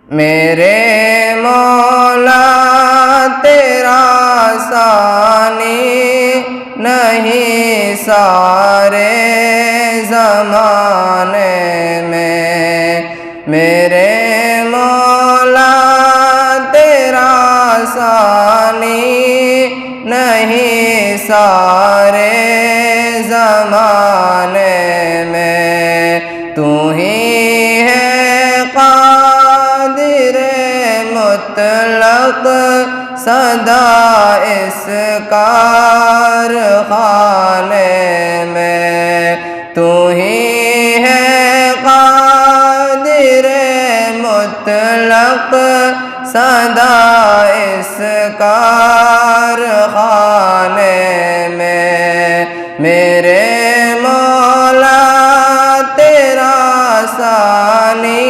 میرے مولا تیرا ثانی نہیں سارے زمانے میں، میرے مولا تیرا ثانی نہیں سارے زمانے میں، تو ہی ہے قادر مطلق سدا اس کارخانے میں، تو ہی ہے قادر مطلق سدا اس کارخانے میں، میرے مولا تیرا ثانی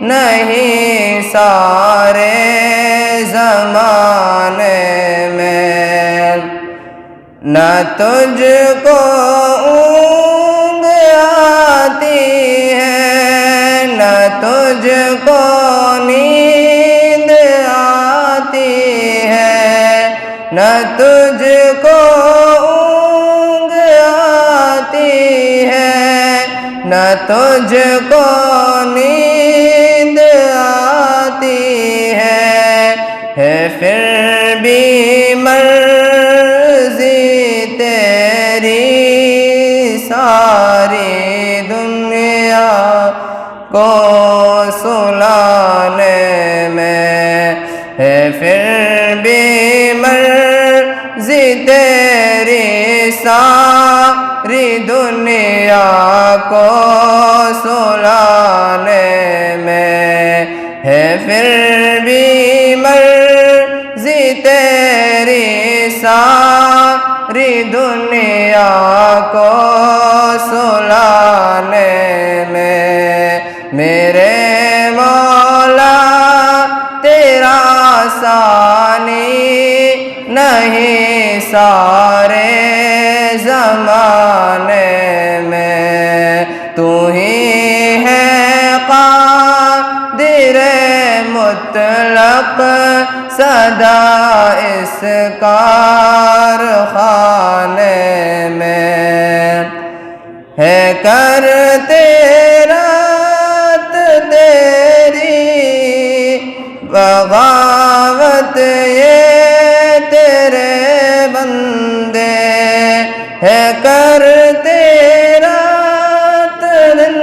نہیں سارے زمانے میں، نہ تجھ کو اونگ آتی ہے نہ تجھ کو نیند آتی ہے، نہ تجھ کو اونگ آتی ہے، نہ تجھ کو نیند آتی ہے پھر بھی مرضی تیری ساری دنیا کو سلانے میں، ہے پھر بھی مرضی تیری ساری دنیا کو سلانے میں، ہے پھر بھی مرضی تیری ساری دنیا کو سلانے میں، میرے مولا تیرا ثانی نہیں سارے زمانے میں، تو ہی ہے قادر مطلق سدا اس کارخانے میں، ہے کرتے رات تیری بغاوت یہ تیرے بندے، ہے کرتے رات دن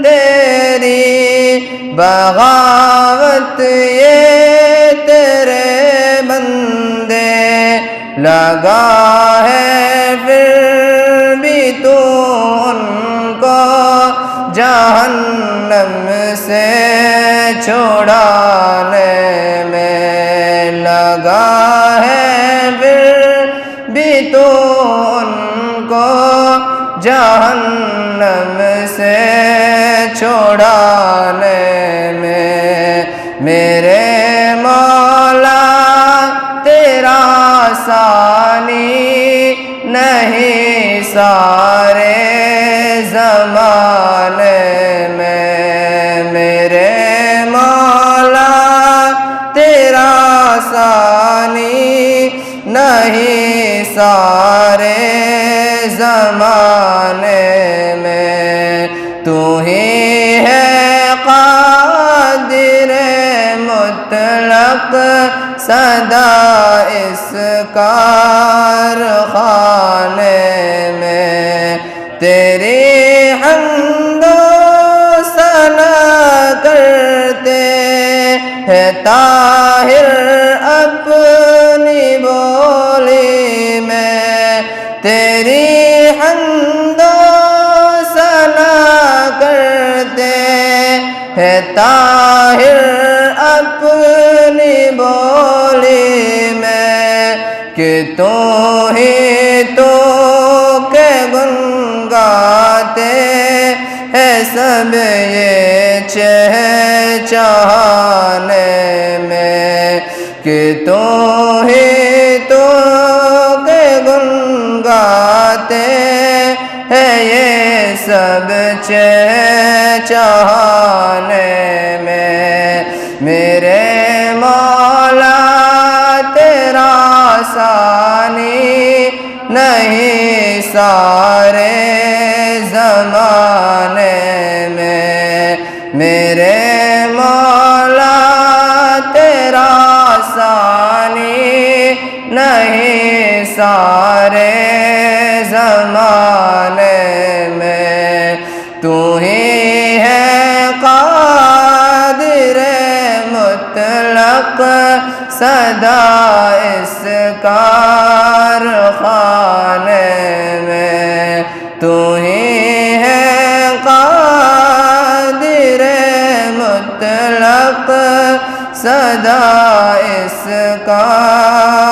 تیری بغاوت یہ تیرے بندے، لگا ہے پھر بھی تو ان کو جہنم سے چھڑانے میں، لگا ہے پھر بھی تو ان کو جہنم سے چھڑانے میں، میرے مولا تیرا ثانی نہیں سارے زمانے میں، میرے مولا تیرا ثانی نہیں سارے زمانے میں، تو ہی ہے قادر مطلق سدا اس کارخانے میں، تیری حمد و ثنا کرتے ہیں طاہر اپنی بولی میں، تیری حمد و ثنا کرتے ہیں طاہر اپنی بولی میں، کہ تو ہی تو کہ گن گاتے ہیں سب یہ چہچہانے میں، کہ تو ہی تو کہ گن گاتے ہیں یہ سب چہچہانے میرے مولا تیرا ثانی نہیں سارے زمانے میں، تو ہی ہے قادر مطلق سدا اس کارخانے میں، تو ہی ہے قادر مطلق سدا اس کارخانے